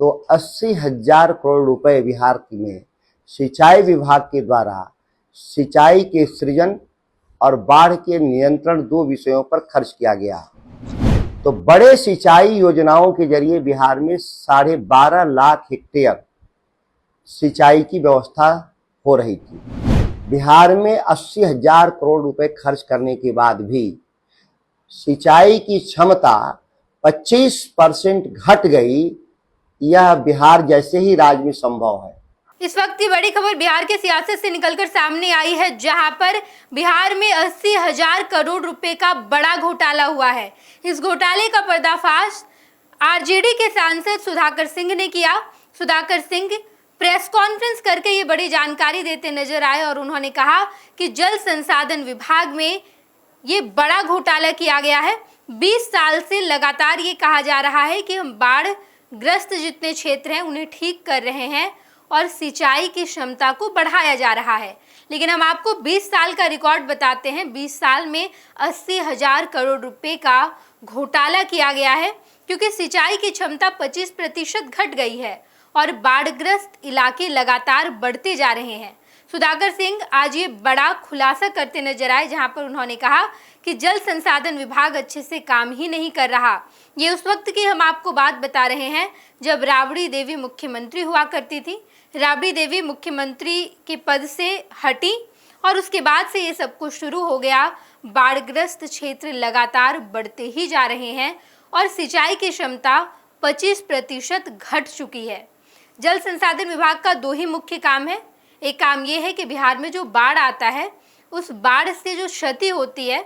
तो 80,000 करोड़ रुपए बिहार में सिंचाई विभाग के द्वारा सिंचाई के सृजन और बाढ़ के नियंत्रण 2 विषयों पर खर्च किया गया। तो बड़े सिंचाई योजनाओं के जरिए बिहार में 12.5 लाख हेक्टेयर सिंचाई की व्यवस्था हो रही थी। बिहार में 80,000 करोड़ रुपए खर्च करने के बाद भी सिंचाई की क्षमता 25% घट गई। यह बिहार जैसे ही राज्य में संभव है। इस वक्त की बड़ी खबर बिहार के सियासत से निकलकर सामने आई है, जहां पर बिहार में 80,000 करोड़ रुपए का बड़ा घोटाला हुआ है। इस घोटाले का पर्दाफाश आरजेडी के सांसद सुधाकर सिंह ने किया। सुधाकर सिंह प्रेस कॉन्फ्रेंस करके ये बड़ी जानकारी देते नजर आए और उन्होंने कहा कि जल संसाधन विभाग में ये बड़ा घोटाला किया गया है। 20 साल से लगातार ये कहा जा रहा है कि हम बाढ़ ग्रस्त जितने क्षेत्र हैं उन्हें ठीक कर रहे हैं और सिंचाई की क्षमता को बढ़ाया जा रहा है, लेकिन हम आपको 20 साल का रिकॉर्ड बताते हैं। 20 साल में 80,000 करोड़ रुपए का घोटाला किया गया है, क्योंकि सिंचाई की क्षमता 25% घट गई है और बाढ़ग्रस्त इलाके लगातार बढ़ते जा रहे हैं। सुधाकर सिंह आज ये बड़ा खुलासा करते नजर आए, जहां पर उन्होंने कहा कि जल संसाधन विभाग अच्छे से काम ही नहीं कर रहा। ये उस वक्त की हम आपको बात बता रहे हैं जब राबड़ी देवी मुख्यमंत्री हुआ करती थी। राबड़ी देवी मुख्यमंत्री के पद से हटी और उसके बाद से ये सब कुछ शुरू हो गया। बाढ़ग्रस्त क्षेत्र लगातार बढ़ते ही जा रहे हैं और सिंचाई की क्षमता 25% घट चुकी है। जल संसाधन विभाग का 2 ही मुख्य काम है। एक काम ये है कि बिहार में जो बाढ़ आता है उस बाढ़ से जो क्षति होती है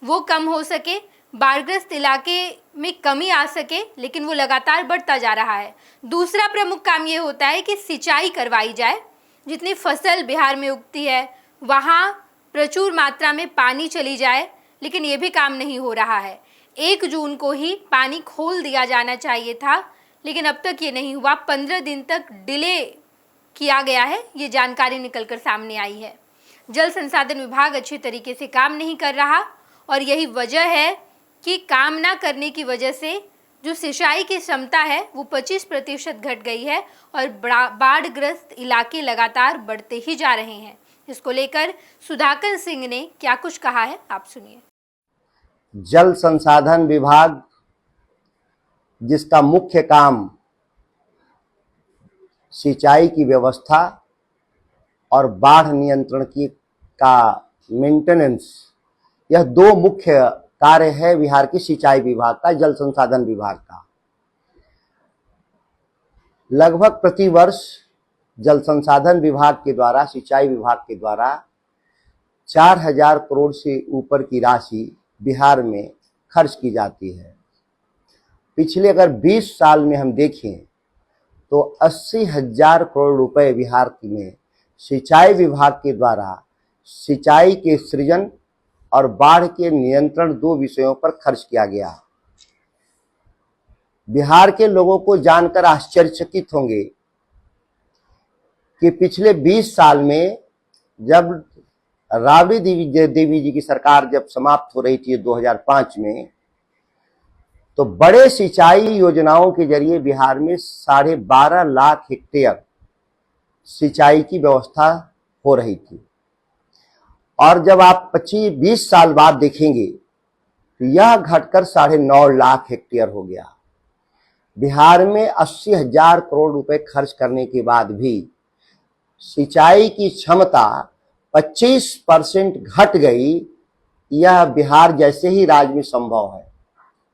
वो कम हो सके, बाढ़ग्रस्त इलाके में कमी आ सके, लेकिन वो लगातार बढ़ता जा रहा है। दूसरा प्रमुख काम ये होता है कि सिंचाई करवाई जाए। जितनी फसल बिहार में उगती है वहाँ प्रचुर मात्रा में पानी चली जाए, लेकिन ये भी काम नहीं हो रहा है। 1 जून को ही पानी खोल दिया जाना चाहिए था, लेकिन अब तक ये नहीं हुआ। 15 दिन तक डिले किया गया है, ये जानकारी निकलकर सामने आई है। जल संसाधन विभाग अच्छे तरीके से काम नहीं कर रहा और यही वजह है कि काम ना करने की वजह से जो सिंचाई की क्षमता है वो 25% घट गई है और बाढ़ग्रस्त इलाके लगातार बढ़ते ही जा रहे हैं। इसको लेकर सुधाकर सिंह ने क्या कुछ कहा है, आप सुनिए। जल संसाधन विभाग जिसका मुख्य काम सिंचाई की व्यवस्था और बाढ़ नियंत्रण की का मेंटेनेंस, यह 2 मुख्य कार्य है बिहार की सिंचाई विभाग का, जल संसाधन विभाग का। लगभग प्रतिवर्ष जल संसाधन विभाग के द्वारा, सिंचाई विभाग के द्वारा 4,000 करोड़ से ऊपर की राशि बिहार में खर्च की जाती है। पिछले अगर 20 साल में हम देखें तो 80,000 करोड़ रुपए बिहार में सिंचाई विभाग के द्वारा सिंचाई के सृजन और बाढ़ के नियंत्रण 2 विषयों पर खर्च किया गया। बिहार के लोगों को जानकर आश्चर्यचकित होंगे कि पिछले 20 साल में जब राबड़ी देवी जी की सरकार जब समाप्त हो रही थी 2005 में, तो बड़े सिंचाई योजनाओं के जरिए बिहार में 12.5 लाख हेक्टेयर सिंचाई की व्यवस्था हो रही थी। और जब आप 25-20 साल बाद देखेंगे तो यह घटकर 9.5 लाख हेक्टेयर हो गया। बिहार में 80,000 करोड़ रुपए खर्च करने के बाद भी सिंचाई की क्षमता 25% घट गई। यह बिहार जैसे ही राज्य में संभव है,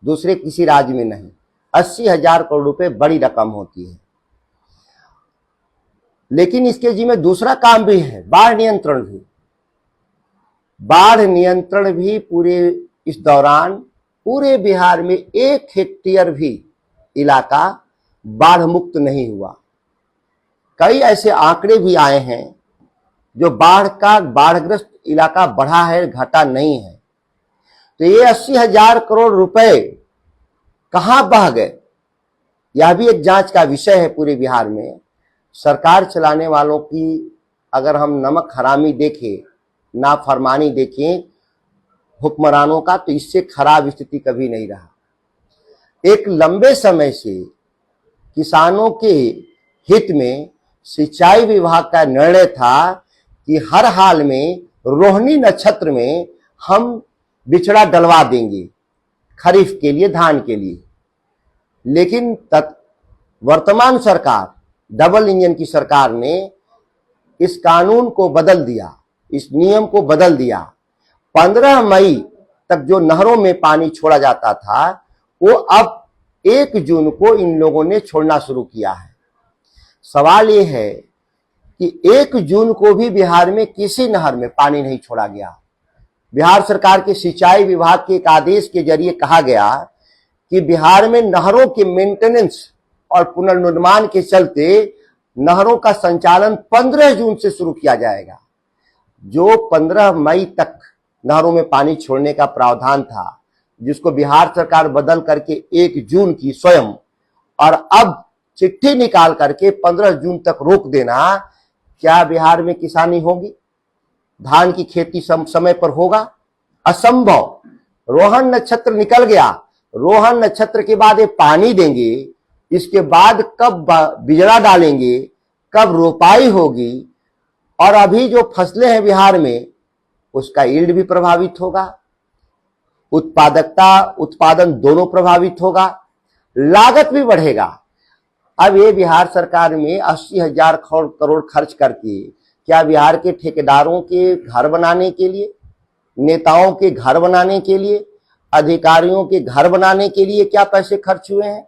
दूसरे किसी राज्य में नहीं। 80,000 करोड़ रुपए बड़ी रकम होती है, लेकिन इसके जिम्मे दूसरा काम भी है, बाढ़ नियंत्रण भी। बाढ़ नियंत्रण भी पूरे इस दौरान पूरे बिहार में 1 हेक्टेयर भी इलाका बाढ़ मुक्त नहीं हुआ। कई ऐसे आंकड़े भी आए हैं जो बाढ़ग्रस्त इलाका बढ़ा है, घटा नहीं है। तो ये 80,000 करोड़ रुपए कहां बह गए, यह भी एक जांच का विषय है पूरे बिहार में। सरकार चलाने वालों की अगर हम नमक हरामी देखें, नाफरमानी देखें हुक्मरानों का, तो इससे खराब स्थिति कभी नहीं रहा। एक लंबे समय से किसानों के हित में सिंचाई विभाग का निर्णय था कि हर हाल में रोहिणी नक्षत्र में हम बिचड़ा डलवा देंगे खरीफ के लिए, धान के लिए। लेकिन वर्तमान सरकार, डबल इंजन की सरकार ने इस कानून को बदल दिया, इस नियम को बदल दिया। 15 मई तक जो नहरों में पानी छोड़ा जाता था वो अब 1 जून को इन लोगों ने छोड़ना शुरू किया है। सवाल ये है कि 1 जून को भी बिहार में किसी नहर में पानी नहीं छोड़ा गया। बिहार सरकार के सिंचाई विभाग के एक आदेश के जरिए कहा गया कि बिहार में नहरों के मेंटेनेंस और पुनर्निर्माण के चलते नहरों का संचालन 15 जून से शुरू किया जाएगा। जो 15 मई तक नहरों में पानी छोड़ने का प्रावधान था, जिसको बिहार सरकार बदल करके 1 जून की स्वयं, और अब चिट्ठी निकाल करके 15 जून तक रोक देना, क्या बिहार में किसानी होगी? धान की खेती समय पर होगा? असंभव। रोहन नक्षत्र निकल गया, रोहन नक्षत्र के बाद ये पानी देंगे, इसके बाद कब बिजड़ा डालेंगे, कब रोपाई होगी, और अभी जो फसलें हैं बिहार में उसका यील्ड भी प्रभावित होगा, उत्पादकता, उत्पादन दोनों प्रभावित होगा, लागत भी बढ़ेगा। अब ये बिहार सरकार में 80,000 करोड़ खर्च करके क्या बिहार के ठेकेदारों के घर बनाने के लिए, नेताओं के घर बनाने के लिए, अधिकारियों के घर बनाने के लिए क्या पैसे खर्च हुए हैं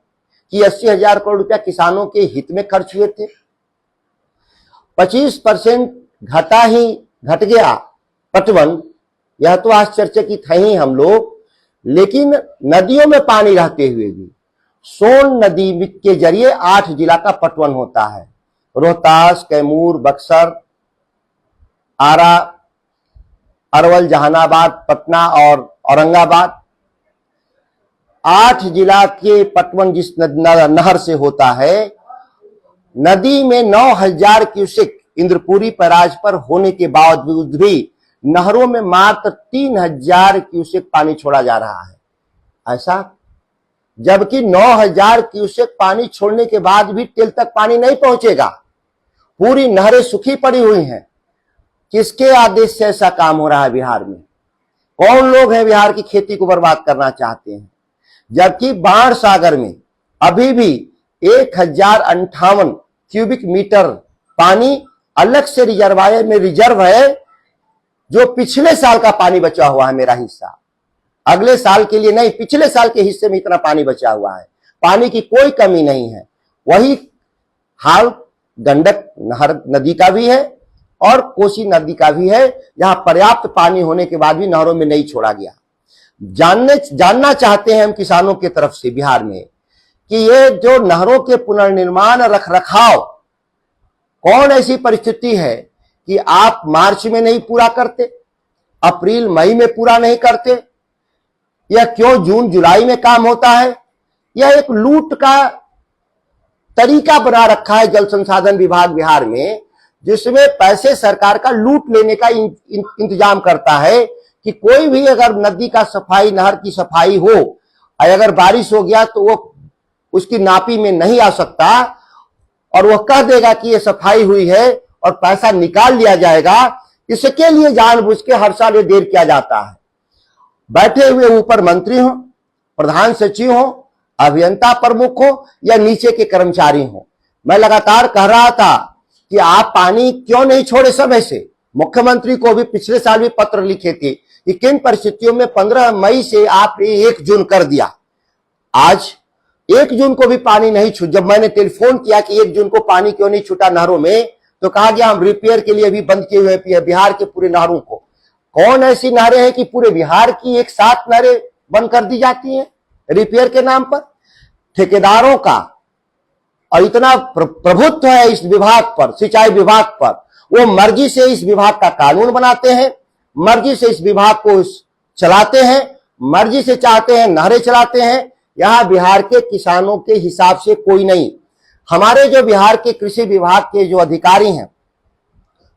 कि 80,000 करोड़ रुपया किसानों के हित में खर्च हुए थे? 25% घट गया पटवन, यह तो आश्चर्यचकित है ही हम लोग। लेकिन नदियों में पानी रहते हुए भी सोन नदी के जरिए 8 जिला का पटवन होता है, रोहतास, कैमूर, बक्सर, आरा, अरवल, जहानाबाद, पटना और औरंगाबाद। 8 जिला के पटवन जिस नहर से होता है, नदी में 9,000 क्यूसेक इंद्रपुरी बैराज पर होने के बावजूद भी नहरों में मात्र 3,000 क्यूसेक पानी छोड़ा जा रहा है। ऐसा जबकि 9,000 क्यूसेक पानी छोड़ने के बाद भी टेल तक पानी नहीं पहुंचेगा, पूरी नहरें सूखी पड़ी हुई हैं। किसके आदेश से ऐसा काम हो रहा है बिहार में? कौन लोग हैं बिहार की खेती को बर्बाद करना चाहते हैं? जबकि बाढ़ सागर में अभी भी 1,058 क्यूबिक मीटर पानी अलग से रिजर्वायर में रिजर्व है, जो पिछले साल का पानी बचा हुआ है। मेरा हिस्सा अगले साल के लिए नहीं, पिछले साल के हिस्से में इतना पानी बचा हुआ है, पानी की कोई कमी नहीं है। वही हाल गंडक नहर नदी का भी है और कोसी नदी का भी है, जहां पर्याप्त पानी होने के बाद भी नहरों में नहीं छोड़ा गया। जानना चाहते हैं हम किसानों की तरफ से बिहार में कि ये जो नहरों के पुनर्निर्माण रख रखाव, कौन ऐसी परिस्थिति है कि आप मार्च में नहीं पूरा करते, अप्रैल मई में पूरा नहीं करते, या क्यों जून जुलाई में काम होता है? यह एक लूट का तरीका बना रखा है जल संसाधन विभाग बिहार में, जिसमें पैसे सरकार का लूट लेने का इंतजाम करता है कि कोई भी अगर नदी का सफाई, नहर की सफाई हो, अगर बारिश हो गया तो वो उसकी नापी में नहीं आ सकता और वह कह देगा कि ये सफाई हुई है और पैसा निकाल लिया जाएगा। इसके लिए जानबूझ के हर साल ये देर किया जाता है। बैठे हुए ऊपर मंत्री हो, प्रधान सचिव हो, अभियंता प्रमुख हो या नीचे के कर्मचारी हो, मैं लगातार कह रहा था कि आप पानी क्यों नहीं छोड़े समय से। मुख्यमंत्री को भी पिछले साल भी पत्र लिखे थे कि किन परिस्थितियों में 15 मई से आपने 1 जून कर दिया। आज 1 जून को भी पानी नहीं छूटा। जब मैंने टेलीफोन किया कि 1 जून को पानी क्यों नहीं छूटा नहरों में, तो कहा गया हम रिपेयर के लिए भी बंद किए हुए हैं बिहार के पूरे नहरों को। कौन ऐसी नहरें हैं कि पूरे बिहार की एक साथ नहरें बंद कर दी जाती हैं रिपेयर के नाम पर? ठेकेदारों का और इतना प्रभुत्व है इस विभाग पर, सिंचाई विभाग पर। वो मर्जी से इस विभाग का कानून बनाते हैं, मर्जी से इस विभाग को चलाते हैं, मर्जी से चाहते हैं नहरें चलाते हैं। यहां बिहार के किसानों के हिसाब से कोई नहीं। हमारे जो बिहार के कृषि विभाग के जो अधिकारी हैं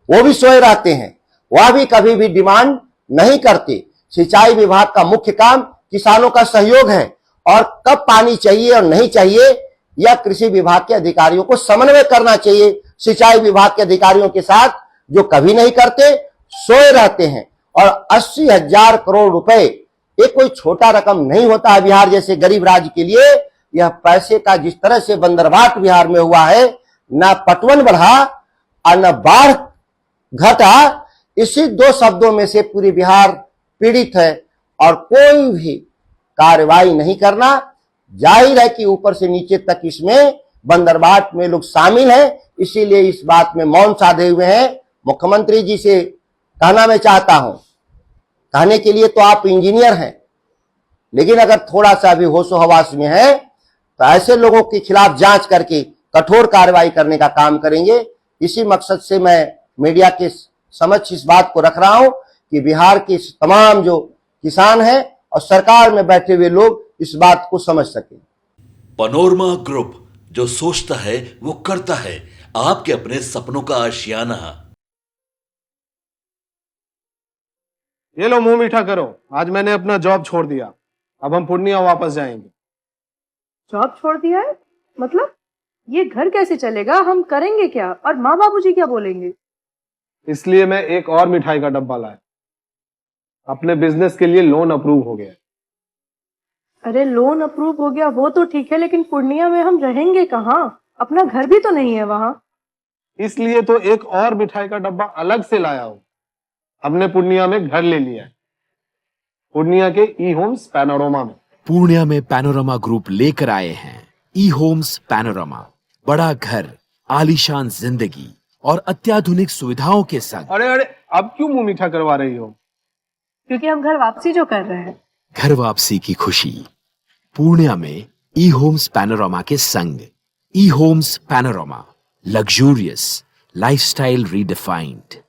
वो भी सोए रहते हैं, वह भी कभी भी डिमांड नहीं करते। सिंचाई विभाग का मुख्य काम किसानों का सहयोग है और कब पानी चाहिए और नहीं चाहिए या कृषि विभाग के अधिकारियों को समन्वय करना चाहिए सिंचाई विभाग के अधिकारियों के साथ, जो कभी नहीं करते, सोए रहते हैं। और 80,000 करोड़ रुपए ये कोई छोटा रकम नहीं होता है बिहार जैसे गरीब राज्य के लिए। यह पैसे का जिस तरह से बंदरबाट बिहार में हुआ है, ना पटवन बढ़ा और न बाढ़ घटा, इसी दो शब्दों में से पूरी बिहार पीड़ित है। और कोई भी कार्रवाई नहीं करना, जाहिर है कि ऊपर से नीचे तक इसमें बंदरबाट में लोग शामिल हैं, इसीलिए इस बात में मौन साधे हुए हैं। मुख्यमंत्री जी से कहना मैं चाहता हूं, कहने के लिए तो आप इंजीनियर हैं, लेकिन अगर थोड़ा सा भी होशो हवास में है तो ऐसे लोगों के खिलाफ जांच करके कठोर कार्रवाई करने का काम करेंगे। इसी मकसद से मैं मीडिया के समक्ष इस बात को रख रहा हूं कि बिहार के तमाम जो किसान हैं और सरकार में बैठे हुए लोग इस बात को समझ सकें। पैनोरमा ग्रुप, जो सोचता है वो करता है। आपके अपने सपनों का आशियाना। ये लो मुंह मीठा करो, आज मैंने अपना जॉब छोड़ दिया, अब हम पूर्णिया वापस जाएंगे। जॉब छोड़ दिया है? मतलब ये घर कैसे चलेगा? हम करेंगे क्या? और माँ बाबूजी क्या बोलेंगे? इसलिए मैं एक और मिठाई का डब्बा लाया। अपने बिजनेस के लिए लोन अप्रूव हो गया। अरे लोन अप्रूव हो गया वो तो ठीक है, लेकिन पूर्णिया में हम रहेंगे कहाँ? अपना घर भी तो नहीं है वहां। इसलिए तो एक और मिठाई का डब्बा अलग से लाया हूं। हमने पूर्णिया में घर ले लिया है, पूर्णिया के ई होम्स पैनोरमा में। पूर्णिया में पैनोरमा ग्रुप लेकर आए हैं ई होम्स पैनोरमा। बड़ा घर, आलीशान जिंदगी और अत्याधुनिक सुविधाओं के संग। अरे अब क्यों मुंह मीठा करवा रही हो? क्योंकि हम घर वापसी जो कर रहे हैं। घर वापसी की खुशी पूर्णिया में ई होम्स पैनोरमा के संग। ई homes panorama, luxurious lifestyle redefined.